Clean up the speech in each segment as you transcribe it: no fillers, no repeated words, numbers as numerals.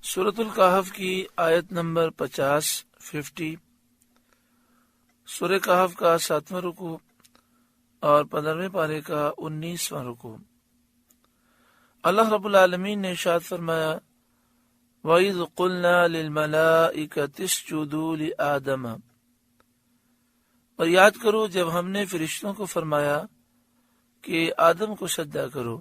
سورۃ الکہف کی آیت نمبر 50 سورہ کہف کا 7واں رکوع اور 15ویں پارے کا 19واں رکوع۔ اللہ رب العالمین نے ارشاد فرمایا، وَإِذْ قُلْنَا لِلْمَلَائِكَةِ اسْجُدُوا لِآدَمَ، اور یاد کرو جب ہم نے فرشتوں کو فرمایا کہ آدم کو سجدہ کرو،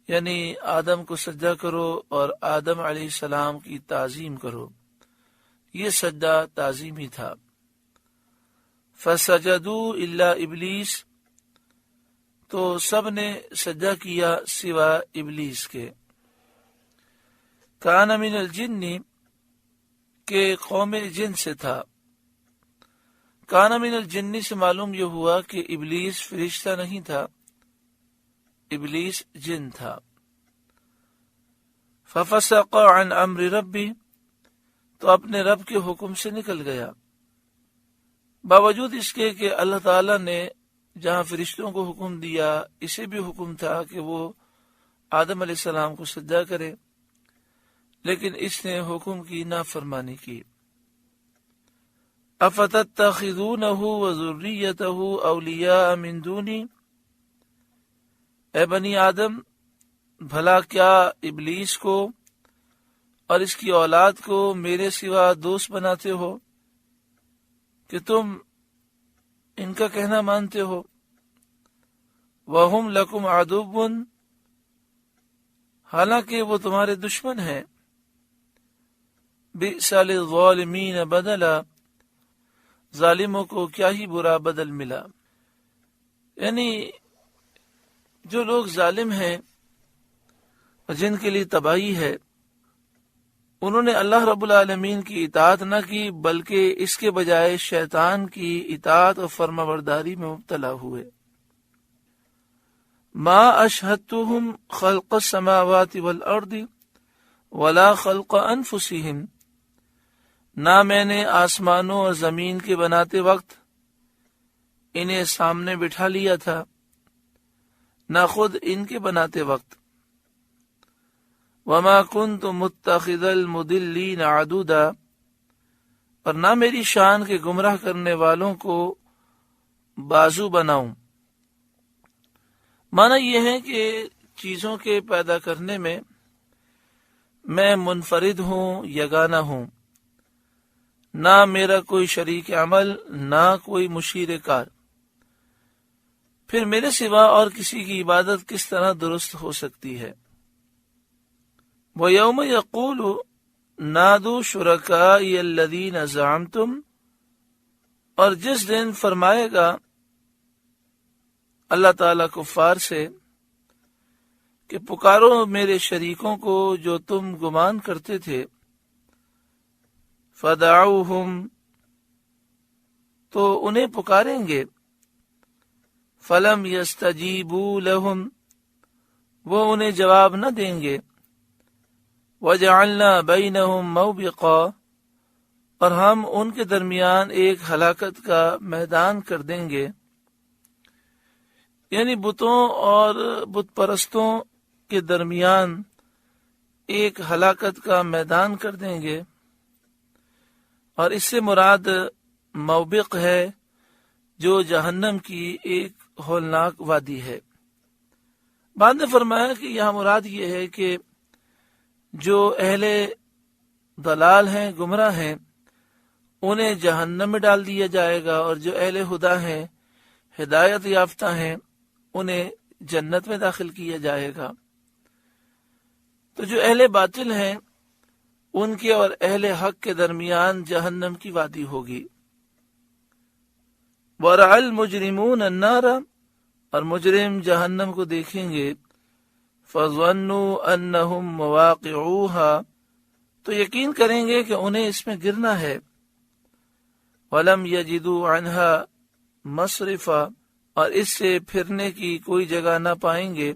یعنی آدم کو سجدہ کرو اور آدم علیہ السلام کی تعظیم کرو۔ یہ سجدہ تعظیمی تھا۔ فَسَجَدُوا إِلَّا إِبْلِيسَ، تو سب نے سجدہ کیا سوا ابلیس کے۔ کان من الجن، کہ قوم جن سے تھا۔ کان من الجن سے معلوم یہ ہوا کہ ابلیس فرشتہ نہیں تھا، ابلیس جن تھا۔ ففسق عن امر ربی، تو اپنے رب کے حکم سے نکل گیا، باوجود اس کے کہ اللہ تعالی نے جہاں فرشتوں کو حکم دیا اسے بھی حکم تھا کہ وہ آدم علیہ السلام کو سجدہ کرے، لیکن اس نے حکم کی نافرمانی کی۔ افتتخذونہ وذریتہ اولیاء من دونی، اے بنی آدم بھلا کیا ابلیس کو اور اس کی اولاد کو میرے سوا دوست بناتے ہو کہ تم ان کا کہنا مانتے ہو؟ وَهُمْ لَكُمْ عَدُوٌّ، حالانکہ وہ تمہارے دشمن ہیں۔ بِئْسَ لِلظَّالِمِينَ بَدَلًا، ظالموں کو کیا ہی برا بدل ملا۔ یعنی جو لوگ ظالم ہیں اور جن کے لیے تباہی ہے، انہوں نے اللہ رب العالمین کی اطاعت نہ کی بلکہ اس کے بجائے شیطان کی اطاعت اور فرما برداری میں مبتلا ہوئے۔ ما اشہدتہم خلق السماوات والارض ولا خلق انفسہم، نہ میں نے آسمانوں اور زمین کے بناتے وقت انہیں سامنے بٹھا لیا تھا، نہ خود ان کے بناتے وقت۔ وما كنت متخذ المضلین عضدا، اور نہ میری شان کے گمراہ کرنے والوں کو بازو بناؤں۔ معنی یہ ہے کہ چیزوں کے پیدا کرنے میں منفرد ہوں، یگانہ ہوں، نہ میرا کوئی شریک عمل، نہ کوئی مشیر کار، پھر میرے سوا اور کسی کی عبادت کس طرح درست ہو سکتی ہے؟ وَيَوْمَ يَقُولُ نَادُوا شُرَكَائِيَ الَّذِينَ زَعَمْتُمْ، اور جس دن فرمائے گا اللہ تعالیٰ کفار سے کہ پکارو میرے شریکوں کو جو تم گمان کرتے تھے۔ فَدَعُوهُمْ، تو انہیں پکاریں گے۔ فَلَمْ يَسْتَجِيبُوا لَهُمْ، وہ انہیں جواب نہ دیں گے۔ وَجَعَلْنَا بَيْنَهُمْ مَوْبِقًا، اور ہم ان کے درمیان ایک ہلاکت کا میدان کر دیں گے، یعنی بتوں اور بت پرستوں کے درمیان ایک ہلاکت کا میدان کر دیں گے، اور اس سے مراد موبق ہے جو جہنم کی ایک ہولناک وادی ہے۔ بعد نے فرمایا کہ یہاں مراد یہ ہے کہ جو اہل ضلال ہیں، گمراہ ہیں، انہیں جہنم میں ڈال دیا جائے گا، اور جو اہل ہدا ہیں، ہدایت یافتہ ہیں، انہیں جنت میں داخل کیا جائے گا۔ تو جو اہل باطل ہیں ان کے اور اہل حق کے درمیان جہنم کی وادی ہوگی۔ وَرَأَى الْمُجْرِمُونَ النَّارَ، اور مجرم جہنم کو دیکھیں گے۔ فَظَنُّوا أَنَّهُمْ مُوَاقِعُوهَا، تو یقین کریں گے کہ انہیں اس میں گرنا ہے۔ وَلَمْ يَجِدُوا عَنْهَا مَصْرِفًا، اور اس سے پھرنے کی کوئی جگہ نہ پائیں گے،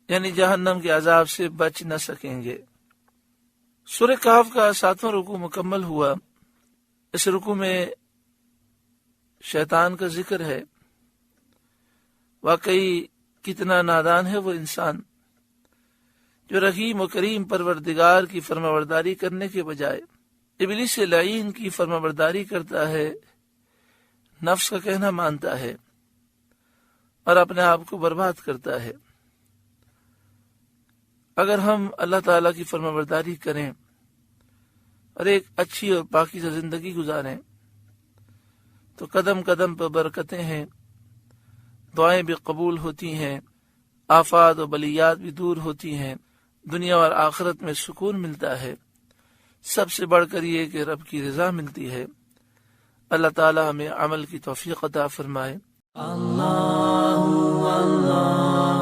یعنی جہنم کے عذاب سے بچ نہ سکیں گے۔ سورہ کہف کا 7واں رکوع مکمل ہوا۔ اس رکوع میں شیطان کا ذکر ہے واقعی کتنا نادان ہے وہ انسان جو رحیم و کریم پروردگار کی فرمانبرداری کرنے کے بجائے ابلیس لعین کی فرمانبرداری کرتا ہے، نفس کا کہنا مانتا ہے اور اپنے آپ کو برباد کرتا ہے۔ اگر ہم اللہ تعالیٰ کی فرمانبرداری کریں اور ایک اچھی اور پاکیزہ زندگی گزاریں تو قدم قدم پر برکتیں ہیں، دعائیں بھی قبول ہوتی ہیں، آفات و بلیات بھی دور ہوتی ہیں، دنیا اور آخرت میں سکون ملتا ہے، سب سے بڑھ کر یہ کہ رب کی رضا ملتی ہے۔ اللہ تعالیٰ ہمیں عمل کی توفیق عطا فرمائے۔ اللہ اللہ